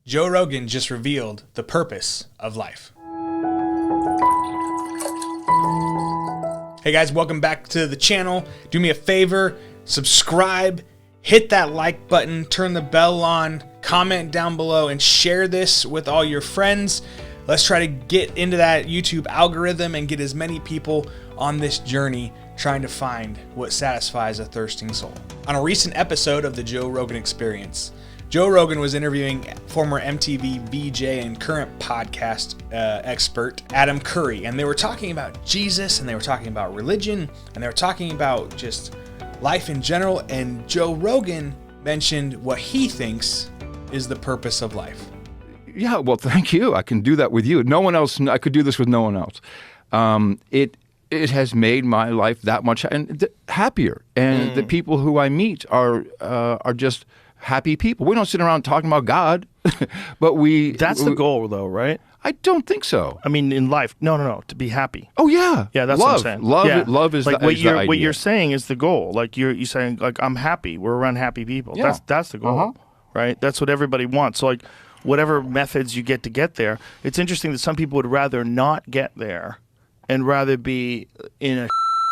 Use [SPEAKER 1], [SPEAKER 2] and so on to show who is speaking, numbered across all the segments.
[SPEAKER 1] Joe Rogan just revealed the purpose of life. Hey guys, welcome back to the channel. Do me a favor, subscribe, hit that like button, turn the bell on, comment down below, and share this with all your friends. Let's try to get into that YouTube algorithm and get as many people on this journey trying to find what satisfies a thirsting soul. On a recent episode of the Joe Rogan Experience, Joe Rogan was interviewing former MTV VJ and current podcast expert Adam Curry, and they were talking about Jesus, and they were talking about religion, and they were talking about just life in general, and Joe Rogan mentioned what he thinks is the purpose of life.
[SPEAKER 2] Yeah, well, thank you. I can do that with you. No one else, I could do this with no one else. It has made my life that much happier, and the people who I meet are just happy people. We don't sit around talking about God, but
[SPEAKER 3] That's the goal, though, right?
[SPEAKER 2] I don't think so.
[SPEAKER 3] I mean, in life, no, to be happy.
[SPEAKER 2] Oh yeah,
[SPEAKER 3] yeah, that's
[SPEAKER 2] love.
[SPEAKER 3] what I'm saying.
[SPEAKER 2] Love,
[SPEAKER 3] yeah.
[SPEAKER 2] love is
[SPEAKER 3] like
[SPEAKER 2] the,
[SPEAKER 3] what
[SPEAKER 2] is
[SPEAKER 3] you're
[SPEAKER 2] the idea.
[SPEAKER 3] what you're saying is the goal. Like you're saying, like I'm happy. We're around happy people.
[SPEAKER 2] Yeah.
[SPEAKER 3] That's the goal, right? That's what everybody wants. So like, whatever methods you get to get there, it's interesting that some people would rather not get there and rather be in a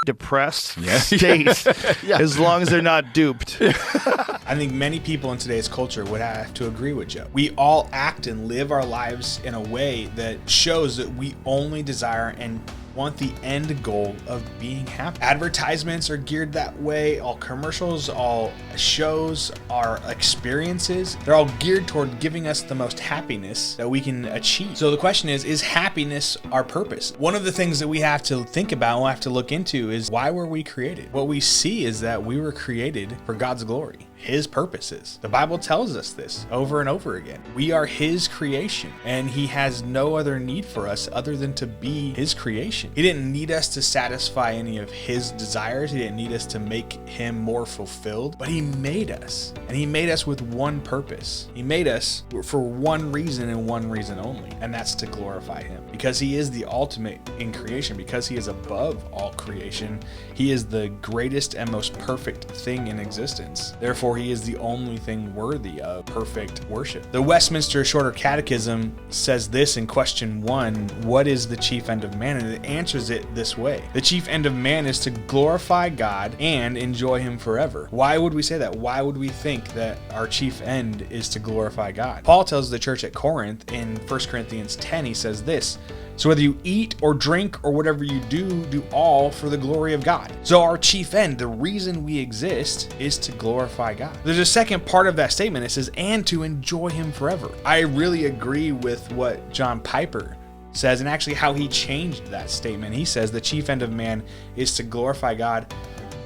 [SPEAKER 3] depressed state as long as they're not duped.
[SPEAKER 1] I think many people in today's culture would have to agree with Joe. We all act and live our lives in a way that shows that we only desire and want the end goal of being happy. Advertisements are geared that way. All commercials, all shows, our experiences, they're all geared toward giving us the most happiness that we can achieve. So the question is happiness our purpose? One of the things that we have to think about, we'll have to look into, is why were we created? What we see is that we were created for God's glory, His purposes. The Bible tells us this over and over again. We are His creation, and He has no other need for us other than to be His creation. He didn't need us to satisfy any of His desires. He didn't need us to make Him more fulfilled, but He made us, and He made us with one purpose. He made us for one reason and one reason only, and that's to glorify Him. Because He is the ultimate in creation, because He is above all creation, He is the greatest and most perfect thing in existence. Therefore, He is the only thing worthy of perfect worship. The Westminster Shorter Catechism says this in question 1, what is the chief end of man? And it answers it this way. The chief end of man is to glorify God and enjoy Him forever. Why would we say that? Why would we think that our chief end is to glorify God? Paul tells the church at Corinth in 1 Corinthians 10, he says this, so whether you eat or drink or whatever you do all for the glory of God. So our chief end, the reason we exist, is to glorify God. There's a second part of that statement. It says, and to enjoy Him forever. I really agree with what John Piper says, and actually how he changed that statement. He says the chief end of man is to glorify God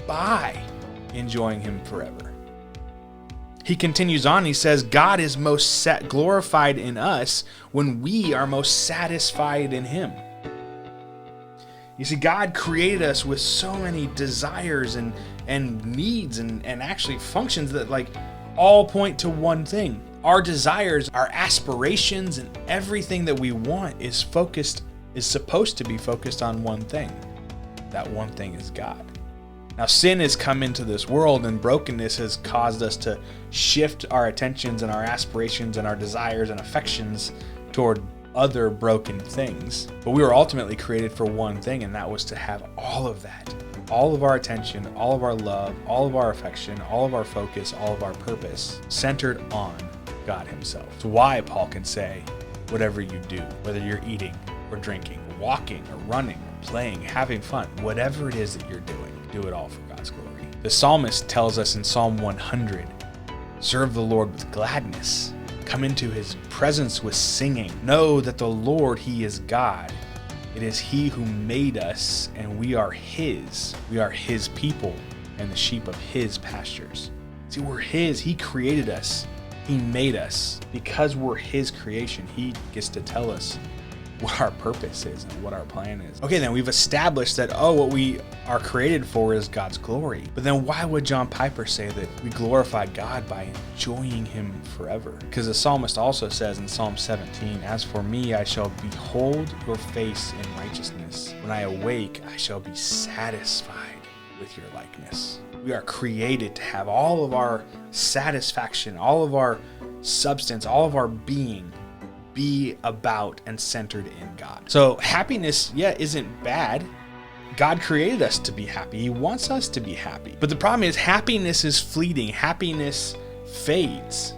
[SPEAKER 1] by enjoying Him forever. He continues on, he says, God is most glorified in us when we are most satisfied in Him. You see, God created us with so many desires and needs and actually functions that like all point to one thing. Our desires, our aspirations, and everything that we want is supposed to be focused on one thing. That one thing is God. Now, sin has come into this world, and brokenness has caused us to shift our attentions and our aspirations and our desires and affections toward other broken things. But we were ultimately created for one thing, and that was to have all of that. All of our attention, all of our love, all of our affection, all of our focus, all of our purpose centered on God Himself. It's why Paul can say, whatever you do, whether you're eating or drinking, walking or running, or playing, having fun, whatever it is that you're doing, do it all for God's glory. The psalmist tells us in Psalm 100, serve the Lord with gladness. Come into His presence with singing. Know that the Lord, He is God. It is He who made us, and we are His. We are His people and the sheep of His pastures. See, we're His. He created us. He made us. Because we're His creation, He gets to tell us what our purpose is and what our plan is. Okay, then we've established that, what we are created for is God's glory. But then why would John Piper say that we glorify God by enjoying Him forever? Because the psalmist also says in Psalm 17, as for me, I shall behold your face in righteousness. When I awake, I shall be satisfied with your likeness. We are created to have all of our satisfaction, all of our substance, all of our being be about and centered in God. So happiness, isn't bad. God created us to be happy. He wants us to be happy. But the problem is happiness is fleeting. Happiness fades.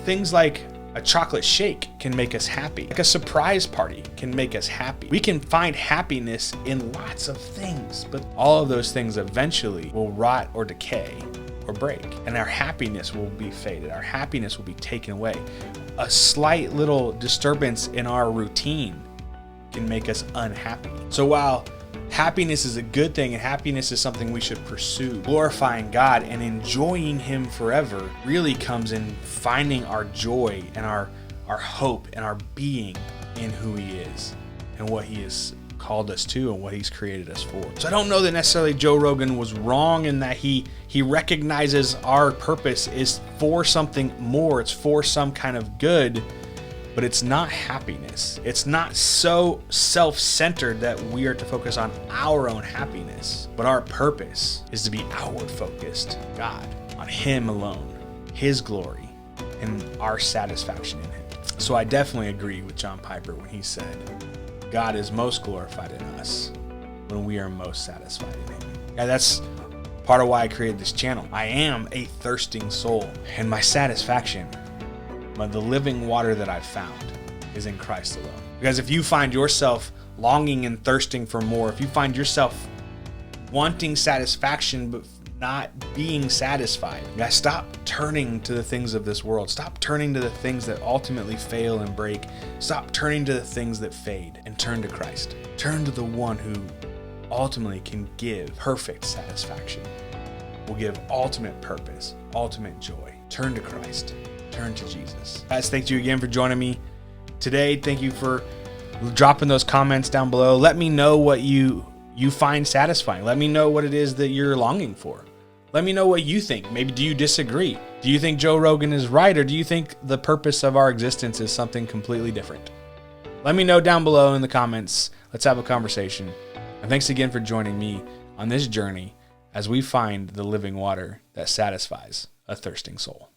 [SPEAKER 1] Things like a chocolate shake can make us happy. Like a surprise party can make us happy. We can find happiness in lots of things, but all of those things eventually will rot or decay or break, and our happiness will be faded. Our happiness will be taken away. A slight little disturbance in our routine can make us unhappy. So while happiness is a good thing and happiness is something we should pursue, glorifying God and enjoying Him forever really comes in finding our joy and our hope and our being in who He is and what He has called us to and what He's created us for. So I don't know that necessarily Joe Rogan was wrong in that he recognizes our purpose is for something more. It's for some kind of good, but it's not happiness. It's not so self-centered that we are to focus on our own happiness, but our purpose is to be outward focused, God, on Him alone, His glory, and our satisfaction in Him. So I definitely agree with John Piper when he said, God is most glorified in us when we are most satisfied in Him. Yeah, that's part of why I created this channel. I am a thirsting soul, and my satisfaction, the living water that I've found, is in Christ alone. Because if you find yourself longing and thirsting for more, if you find yourself wanting satisfaction but not being satisfied, guys, stop turning to the things of this world. Stop turning to the things that ultimately fail and break. Stop turning to the things that fade and turn to Christ. Turn to the one who ultimately can give perfect satisfaction, will give ultimate purpose, ultimate joy. Turn to Christ. Turn to Jesus. Guys, thank you again for joining me today. Thank you for dropping those comments down below. Let me know what you find satisfying. Let me know what it is that you're longing for. Let me know what you think. Maybe do you disagree? Do you think Joe Rogan is right, or do you think the purpose of our existence is something completely different? Let me know down below in the comments. Let's have a conversation. And thanks again for joining me on this journey as we find the living water that satisfies a thirsting soul.